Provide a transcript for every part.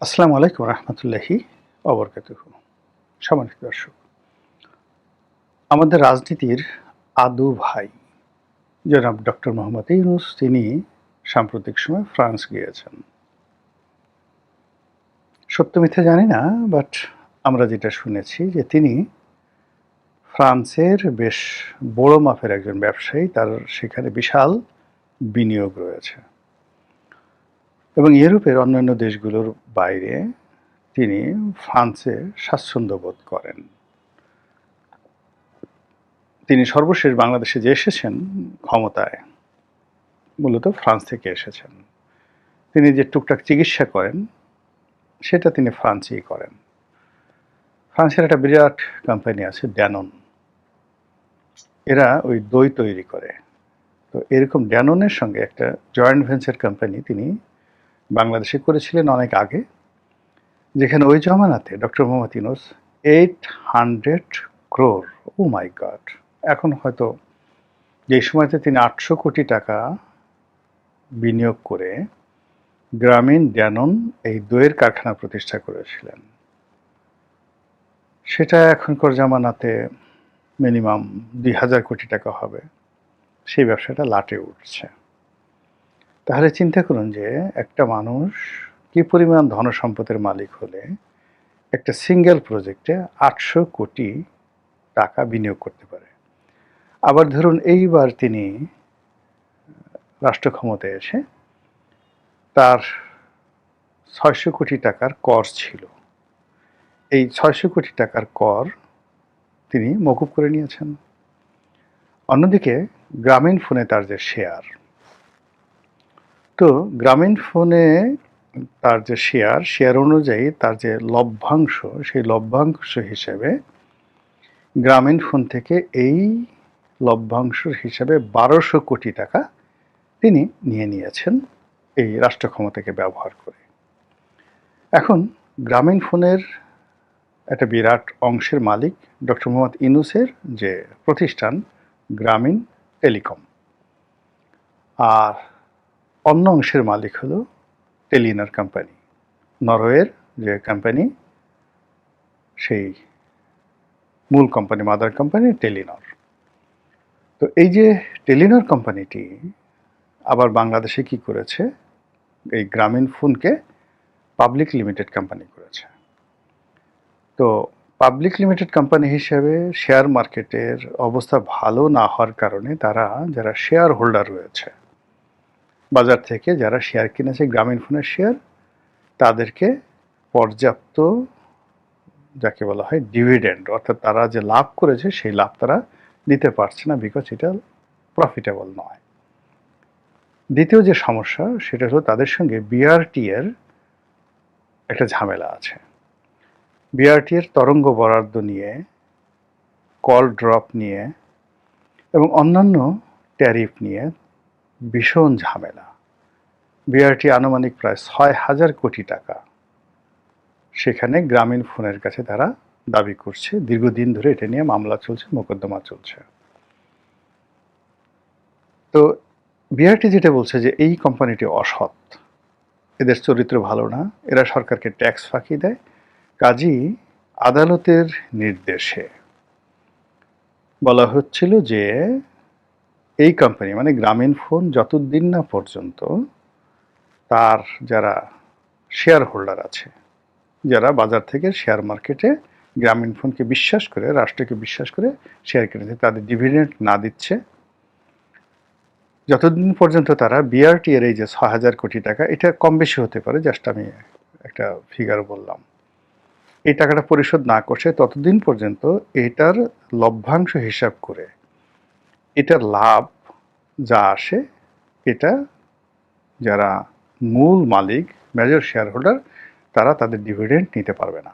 আসসালামু আলাইকুম রহমতুল্লাহি অবরকাতুহু। সম্মানিত দর্শক, আমাদের রাজনীতির আদু ভাই জনাব ডক্টর মোহাম্মদ ইউনূস তিনি সাম্প্রতিক সময় ফ্রান্স গিয়েছেন। সত্য মিথ্যা জানি না, বাট আমরা যেটা শুনেছি যে তিনি ফ্রান্সের বেশ বড় মাপের একজন ব্যবসায়ী, তার সেখানে বিশাল বিনিয়োগ রয়েছে এবং ইউরোপের অন্যান্য দেশগুলোর বাইরে তিনি ফ্রান্সে স্বাচ্ছন্দ্য বোধ করেন। তিনি সর্বশেষ বাংলাদেশে যে এসেছেন ক্ষমতায়, মূলত ফ্রান্স থেকে এসেছেন। তিনি যে টুকটাক চিকিৎসা করেন সেটা তিনি ফ্রান্সেই করেন। ফ্রান্সের একটা বিরাট কোম্পানি আছে ড্যানন, এরা ওই দই তৈরি করে। তো এরকম ড্যাননের সঙ্গে একটা জয়েন্ট ভেঞ্চার কোম্পানি তিনি বাংলাদেশে করেছিলেন অনেক আগে, যেখানে ওই জমানাতে ডক্টর মোহাম্মদ ইউনূস 800 crore, ও মাই গড, এখন হয়তো যে সময়তে তিনি 800 কোটি টাকা বিনিয়োগ করে গ্রামীণ ড্যানন এই দইয়ের কারখানা প্রতিষ্ঠা করেছিলেন, সেটা এখনকার জামানাতে মিনিমাম 2000 কোটি টাকা হবে। সেই ব্যবসাটা লাটে উঠছে। তাহলে চিন্তা করুন যে একটা মানুষ কি পরিমাণ ধনসম্পদের মালিক হলে একটা সিঙ্গেল প্রজেক্টে 800 কোটি টাকা বিনিয়োগ করতে পারে। আবার ধরুন এইবার তিনি রাষ্ট্র ক্ষমতায় এসে তার 600 কোটি টাকার কর ছিল, এই 600 কোটি টাকার কর তিনি মকুব করে নিয়েছেন। অন্যদিকে গ্রামীণ ফোনে তার যে শেয়ার, তো গ্রামীণ ফোনে তার যে শেয়ার অনুযায়ী তার যে লভ্যাংশ, সেই লভ্যাংশ হিসেবে গ্রামীণ ফোন থেকে এই লভ্যাংশ হিসেবে 1200 কোটি টাকা তিনি নিয়ে নিয়েছেন এই রাষ্ট্র ক্ষমতাকে ব্যবহার করে। এখন গ্রামীণ ফোনের একটা বিরাট অংশের মালিক ডক্টর মোহাম্মদ ইউনূসের যে প্রতিষ্ঠান গ্রামীণ টেলিকম, আর অন্য অংশের মালিক হলো টেলিনর কোম্পানি, নরওয়ের যে কোম্পানি, সেই মূল কোম্পানি, মাদার কোম্পানি টেলিনর। তো এই যে টেলিনর কোম্পানিটি আবার বাংলাদেশে কি করেছে, এই গ্রামীণ ফোনকে পাবলিক লিমিটেড কোম্পানি করেছে। তো পাবলিক লিমিটেড কোম্পানি হিসেবে শেয়ার মার্কেটের অবস্থা ভালো না হওয়ার কারণে তারা যারা শেয়ার হোল্ডার রয়েছে, বাজার থেকে যারা শেয়ার কিনেছে গ্রামীণ ফোনের শেয়ার, তাদেরকে পর্যাপ্ত যাকে বলা হয় ডিভিডেন্ড, অর্থাৎ তারা যে লাভ করেছে সেই লাভ তারা নিতে পারছে না, বিকজ এটা প্রফিটেবল নয়। দ্বিতীয় যে সমস্যা সেটা হলো তাদের সঙ্গে বিআরটি এর একটা ঝামেলা আছে। বিআরটি এর তরঙ্গ বরাদ্দ নিয়ে, কল ড্রপ নিয়ে এবং অন্যান্য ট্যারিফ নিয়ে ভীষণ ঝামেলা। বিআরটি আনুমানিক প্রায় 6000 কোটি টাকা সেখানে গ্রামীণ ফোনের কাছে তারা দাবি করছে। দীর্ঘদিন ধরে এটা নিয়ে মামলা চলছে, মোকদ্দমা চলছে। তো বিআরটি যেটা বলছে যে এই কোম্পানিটি অসৎ, এদের চরিত্র ভালো না, এরা সরকারকে ট্যাক্স ফাঁকি দেয়, কাজেই আদালতের নির্দেশে বলা হচ্ছিল যে এই কোম্পানি মানে গ্রামীণ ফোন যতদিন না পর্যন্ত তার যারা শেয়ার হোল্ডার আছে, যারা বাজার থেকে শেয়ার মার্কেটে গ্রামীণ ফোনকে বিশ্বাস করে, রাষ্ট্রকে বিশ্বাস করে শেয়ার কিনেছে, তাদের ডিভিডেন্ড না দিচ্ছে, যতদিন পর্যন্ত তারা বিআরটি এর এই যে 6000 কোটি টাকা, এটা কম বেশি হতে পারে, জাস্ট আমি একটা ফিগার বললাম, এই টাকাটা পরিশোধ না করছে, ততদিন পর্যন্ত এটার লভ্যাংশ হিসাব করে এটার লাভ যা আসে, এটা যারা মূল মালিক, মেজর শেয়ার হোল্ডার, তারা তাদের ডিভিডেন্ড নিতে পারবে না।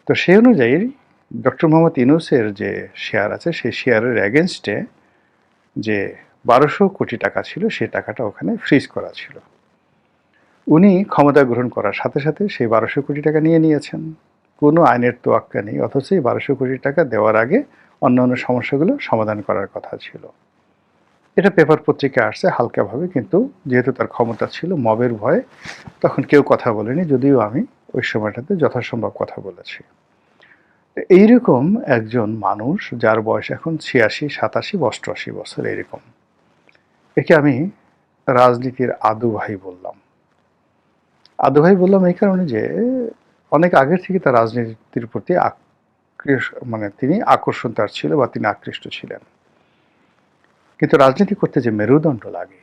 তো সেই অনুযায়ী ডক্টর মোহাম্মদ ইউনূসের যে শেয়ার আছে, সেই শেয়ারের এগেনস্টে যে 1200 কোটি টাকা ছিল, সেই টাকাটা ওখানে ফ্রিজ করা ছিল। উনি ক্ষমতা গ্রহণ করার সাথে সাথে সেই 1200 কোটি টাকা নিয়ে নিয়েছেন। কোনো আইনের তোয়াক্কা নেই, অথচ এই 1200 কোটি টাকা দেওয়ার আগে অন্যান্য সমস্যাগুলো সমাধান করার কথা ছিল। এটা পেপার পত্রিকায় আসছে হালকাভাবে, কিন্তু যেহেতু তার ক্ষমতা ছিল, মবের ভয়ে তখন কেউ কথা বলেনি, যদিও আমি ওই সময়টাতে যথাসম্ভব কথা বলেছি। এইরকম একজন মানুষ যার বয়স এখন 86, 87, 88 বছর, এরকম, একে আমি রাজনীতির আদু ভাই বললাম। আদু ভাই বললাম এই কারণে যে অনেক আগের থেকে তার রাজনীতির প্রতি মানে তিনি আকর্ষণ তার ছিল, বা তিনি আকৃষ্ট ছিলেন। কিন্তু রাজনীতি করতে যে মেরুদণ্ড লাগে,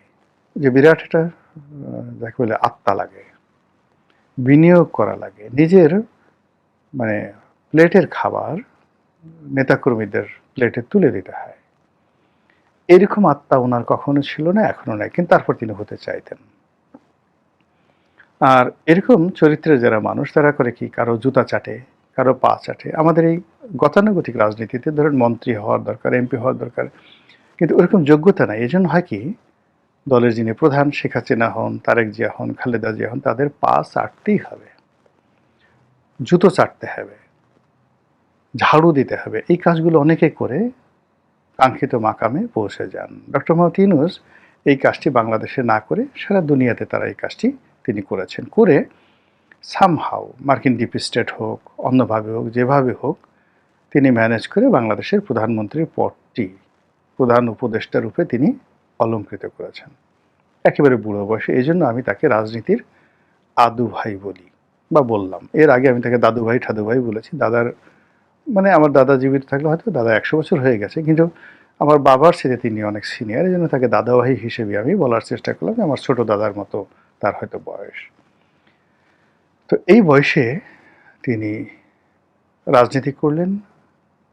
যে বিরাট একটা যাকে বলে আত্মা লাগে, বিনিয়োগ করা লাগে, নিজের মানে প্লেটের খাবার নেতাকর্মীদের প্লেটে তুলে দিতে হয়, এরকম আত্মা ওনার কখনো ছিল না, এখনো নাই, কিন্তু তারপর তিনি হতে চাইতেন। আর এরকম চরিত্রের যারা মানুষ, তারা করে কি, কারো জুতা চাটে, কারো পা চাটে। আমাদের এই গতানুগতিক রাজনীতিতে ধরেন মন্ত্রী হওয়ার দরকার, এমপি হওয়ার দরকার, কিন্তু ওরকম যোগ্যতা নাই। এই জন্য হয় কি, দলের যিনি প্রধান, শেখ হাসিনা হন, তারেক জিয়া হন, খালেদা জিয়া হন, তাদের পা চাটতেই হবে, জুতো চাটতে হবে, ঝাড়ু দিতে হবে। এই কাজগুলো অনেকে করে কাঙ্ক্ষিত মাকামে পৌঁছে যান। ডক্টর মোহাম্মদ ইউনূস এই কাজটি বাংলাদেশে না করে সারা দুনিয়াতে তারা এই কাজটি তিনি করেছেন। করে সামহাউ মার্কিন ডিপ স্টেট হোক, অন্যভাবে হোক, যেভাবে হোক, তিনি ম্যানেজ করে বাংলাদেশের প্রধানমন্ত্রীর পদটি, প্রধান উপদেষ্টা রূপে তিনি অলঙ্কৃত করেছেন একেবারে বুড়ো বয়সে। এই জন্য আমি তাকে রাজনীতির আদু ভাই বলি বা বললাম। এর আগে আমি তাকে দাদু ভাই, ঠাদু ভাই বলেছি। দাদার মানে আমার দাদা জীবিত থাকলে হয়তো দাদা 100 বছর হয়ে গেছে, কিন্তু আমার বাবার সাথে তিনি অনেক সিনিয়র, এই জন্য তাকে দাদা ভাই হিসেবে আমি বলার চেষ্টা করলাম। আমার ছোট দাদার মতো তার হয়তো বয়স। তো এই বয়সে তিনি রাজনীতি করলেন।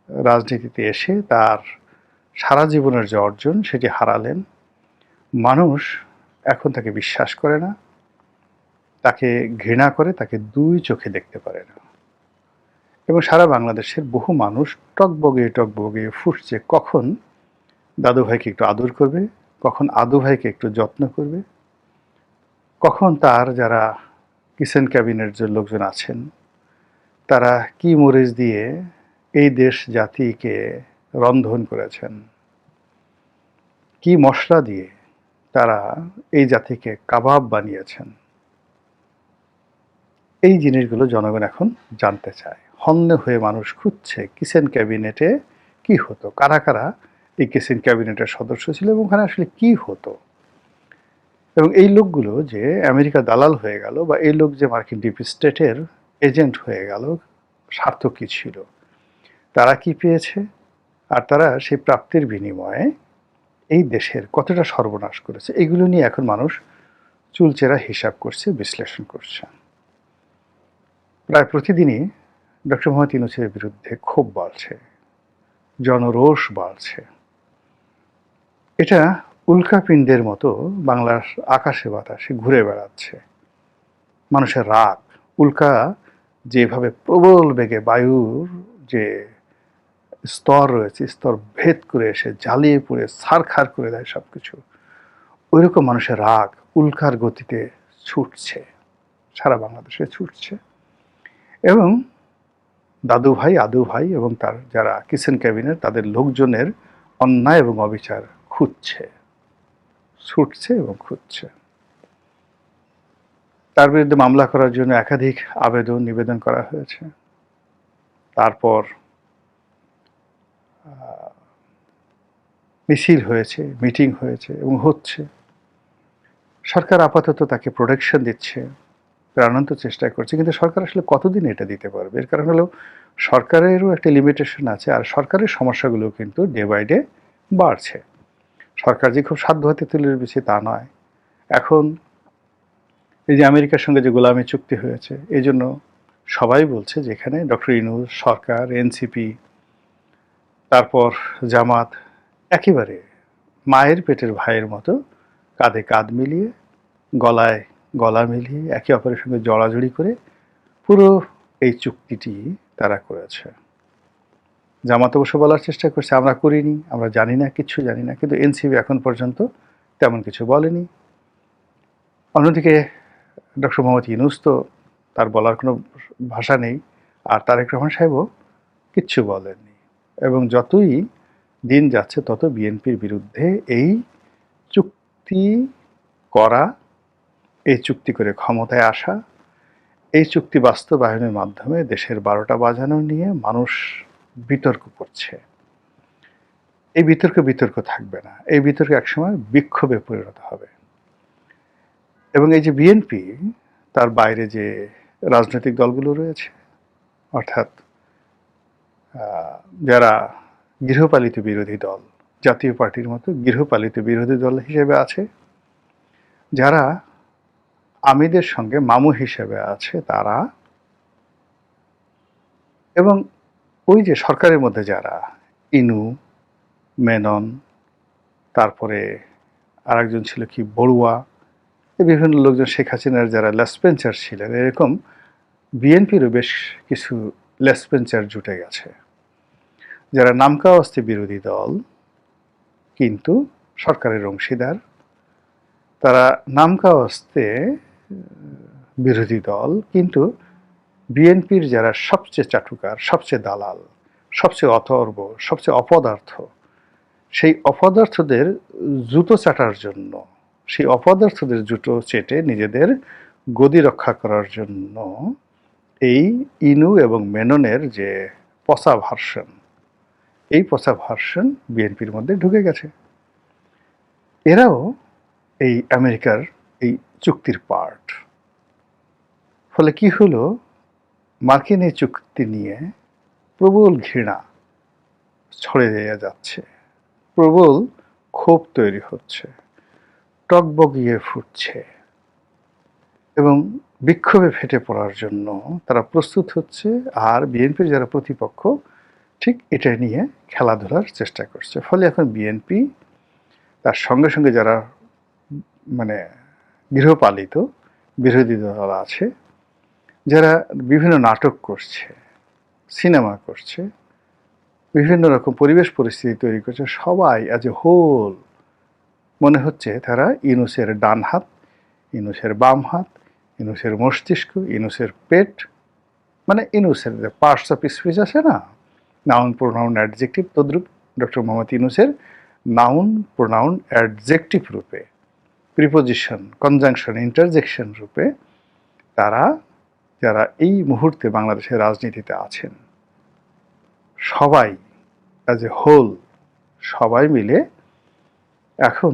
রাজনীতিতে এসে তার সারা জীবনের যে অর্জন, সেটি হারালেন। মানুষ এখন তাকে বিশ্বাস করে না, তাকে ঘৃণা করে, তাকে দুই চোখে দেখতে পারে না। এবং সারা বাংলাদেশের বহু মানুষ টকবগিয়ে ফুটছে কখন দাদু ভাইকে একটু আদর করবে, কখন আদু ভাইকে একটু যত্ন করবে, কখন তার যারা কিচেন ক্যাবিনেট যে লোকজন আছেন, তারা কি মরিচ দিয়ে এই দেশ জাতিকে রন্ধন করেছেন, কি মশলা দিয়ে তারা এই জাতিকে কাবাব বানিয়েছেন, এই জিনিসগুলো জনগণ এখন জানতে চায়। হন্যে হয়ে মানুষ খুঁজছে কিচেন ক্যাবিনেটে কি হতো, কারা কারা এই কিচেন ক্যাবিনেটের সদস্য ছিল, এবং ওখানে আসলে কি হতো, এবং এই লোকগুলো যে আমেরিকা দালাল হয়ে গেল, বা এই লোক যে মার্কিন ডিপ স্টেটের এজেন্ট হয়ে গেল, স্বার্থ কী ছিল, তারা কি পেয়েছে, আর তারা সেই প্রাপ্তির বিনিময়ে এই দেশের কতটা সর্বনাশ করেছে, এগুলো নিয়ে এখন মানুষ চুলচেরা হিসাব করছে, বিশ্লেষণ করছে। প্রায় প্রতিদিনই ডক্টর মোহাম্মদ ইউনূসের বিরুদ্ধে ক্ষোভ বাড়ছে, জনরোষ বাড়ছে। এটা উল্কাপিণ্ডের মতো বাংলার আকাশে বাতাসে ঘুরে বেড়াচ্ছে। মানুষের রাগ, উল্কা যেভাবে প্রবল বেগে বায়ুর যে স্তর রয়েছে, স্তর ভেদ করে এসে জ্বালিয়ে পুড়ে ছারখার করে দেয় সব কিছু, ওইরকম মানুষের রাগ উল্কার গতিতে ছুটছে, সারা বাংলাদেশে ছুটছে। এবং দাদু ভাই, আদু ভাই এবং তার যারা কিচেন ক্যাবিনেট, তাদের লোকজনের অন্যায় এবং অবিচার খুঁজছে, ছুটছে এবং খুঁজছে। তার বিরুদ্ধে মামলা করার জন্য একাধিক আবেদন, নিবেদন করা হয়েছে। তারপর মিছিল হয়েছে, মিটিং হয়েছে এবং হচ্ছে। সরকার আপাতত তাকে প্রোটেকশন দিচ্ছে, প্রাণান্ত চেষ্টা করছে, কিন্তু সরকার আসলে কতদিন এটা দিতে পারবে? এর কারণ হলো সরকারেরও একটা লিমিটেশন আছে, আর সরকারের সমস্যাগুলো কিন্তু ডে বাই ডে বাড়ছে। সরকার যে খুব সাধ্য হাতে তুলে দিচ্ছে তা নয়। এখন এই যে আমেরিকার সঙ্গে যে গোলামি চুক্তি হয়েছে, এই জন্য সবাই বলছে যে এখানে ডক্টর ইউনূস সরকার, এনসিপি, তারপর জামাত একেবারে মায়ের পেটের ভাইয়ের মতো কাঁধে কাঁধ মিলিয়ে, গলায় গলা মিলিয়ে, একে অপরের সঙ্গে জড়াজড়ি করে পুরো এই চুক্তিটি তারা করেছে। জামাত অবশ্য বলার চেষ্টা করছে আমরা করিনি, আমরা জানি না, কিচ্ছু জানি না, কিন্তু এনসিপি এখন পর্যন্ত তেমন কিছু বলেনি। অন্যদিকে ডক্টর মোহাম্মদ ইউনূস তো তার বলার কোনো ভাষা নেই, আর তারেক রহমান সাহেবও কিচ্ছু বলেননি। এবং যতই দিন যাচ্ছে তত বিএনপির বিরুদ্ধে এই চুক্তি করা, এই চুক্তি করে ক্ষমতায় আসা, এই চুক্তি বাস্তবায়নের মাধ্যমে দেশের ১২টা বাজানো নিয়ে মানুষ বিতর্ক করছে। এই বিতর্ক থাকবে না। এই বিতর্ক একসময় বিক্ষোভে পরিণত হবে। এবং এই যে বিএনপি, তার বাইরে যে রাজনৈতিক দলগুলো রয়েছে, অর্থাৎ যারা গৃহপালিত বিরোধী দল, জাতীয় পার্টির মতো গৃহপালিত বিরোধী দল হিসেবে আছে, যারা আমিদের সঙ্গে মামু হিসেবে আছে তারা, এবং ওই যে সরকারের মধ্যে যারা ইনু, মেনন, তারপরে আরেকজন ছিল কি বড়ুয়া, বিভিন্ন লোকজন, শেখ হাসিনার যারা লেসপেন্সার ছিলেন, এরকম বিএনপিরও বেশ কিছু লেসপেন্সার জুটে গেছে, যারা নামকাওয়াস্তে বিরোধী দল কিন্তু সরকারের অংশীদার। তারা নামকাওয়াস্তে বিরোধী দল কিন্তু বিএনপির যারা সবচেয়ে চাটুকার, সবচেয়ে দালাল, সবচেয়ে অথর্ব, সবচেয়ে অপদার্থ, সেই অপদার্থদের জুতো চাটার জন্য, সেই অপদার্থদের জুতো চেটে নিজেদের গদি রক্ষা করার জন্য এই ইনু এবং মেননের যে পচা ভার্সন, এই পচা ভার্সন বিএনপির মধ্যে ঢুকে গেছে। এরাও এই আমেরিকার এই চুক্তির পার্ট। ফলে কি হলো, মার্কিন এই চুক্তি নিয়ে প্রবল ঘৃণা ছড়িয়ে যাচ্ছে, প্রবল ক্ষোভ তৈরি হচ্ছে, টকবগিয়ে ফুটছে, এবং বিক্ষোভে ফেটে পড়ার জন্য তারা প্রস্তুত হচ্ছে। আর বিএনপির যারা প্রতিপক্ষ ঠিক এটা নিয়ে খেলাধুলার চেষ্টা করছে। ফলে এখন বিএনপি তার সঙ্গে সঙ্গে যারা মানে গৃহপালিত বিরোধী দল আছে, যারা বিভিন্ন নাটক করছে, সিনেমা করছে, বিভিন্ন রকম পরিবেশ পরিস্থিতি তৈরি করছে, সবাই অ্যাজ এ হোল মনে হচ্ছে তারা ইউনূসের ডান হাত, ইউনূসের বাম হাত, ইউনূসের মস্তিষ্ক, ইউনূসের পেট, মানে ইউনূসের যে পার্টস অফ স্পিচ আছে না, নাউন, প্রোনাউন, অ্যাডজেক্টিভ, তদ্রূপ ডক্টর মোহাম্মদ ইউনূসের নাউন, প্রোনাউন, অ্যাডজেক্টিভ রূপে, প্রিপোজিশন, কনজাংশন, ইন্টারজেকশন রূপে তারা, যারা এই মুহূর্তে বাংলাদেশের রাজনীতিতে আছেন, সবাই অ্যাজ এ হোল, সবাই মিলে এখন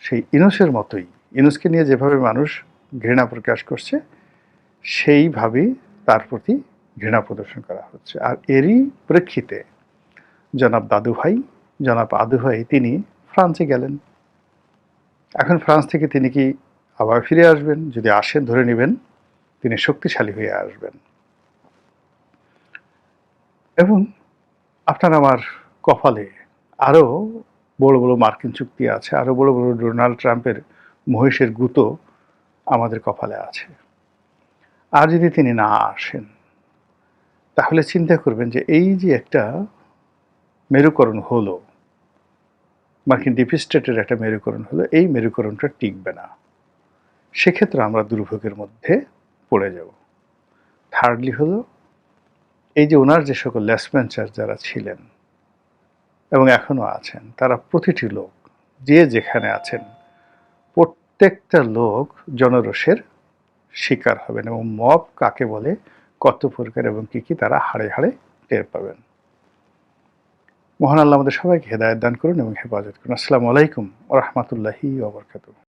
সেই ইউনূসের মতোই, ইউনূসকে নিয়ে যেভাবে মানুষ ঘৃণা প্রকাশ করছে, সেইভাবেই তার প্রতি ঘৃণা প্রদর্শন করা হচ্ছে। আর এরই প্রেক্ষিতে জনাব আদুভাই তিনি ফ্রান্সে গেলেন। এখন ফ্রান্স থেকে তিনি কি আবার ফিরে আসবেন? যদি আসেন, ধরে নেবেন তিনি শক্তিশালী হয়ে আসবেন। এবং আপনার আমার কপালে আরও বড় বড় মার্কিন চুক্তি আছে, আরও বড় বড় ডোনাল্ড ট্রাম্পের মহিষের গুঁতো আমাদের কপালে আছে। আর যদি তিনি না আসেন, তাহলে চিন্তা করবেন যে এই যে একটা মেরুকরণ হলো, মার্কিন ডিপ স্টেটের একটা মেরুকরণ হলো, এই মেরুকরণটা টিকবে না। সেক্ষেত্রে আমরা দুর্ভোগের মধ্যে পড়ে যাব। থার্ডলি হলো, এই যে ওনার যে সকল লেসপেন্সার যারা ছিলেন এবং এখনও আছেন, তারা প্রতিটি লোক যে যেখানে আছেন, প্রত্যেকটা লোক জনরোষের শিকার হবেন, এবং মব কাকে বলে, কত প্রকার এবং কী কী, তারা হাড়ে হাড়ে টের পাবেন। মহান আল্লাহ আমাদের সবাইকে হেদায়েত দান করুন এবং হেফাজত করুন। আসসালামু আলাইকুম ওয়া রাহমাতুল্লাহি ওয়া বারাকাতুহু।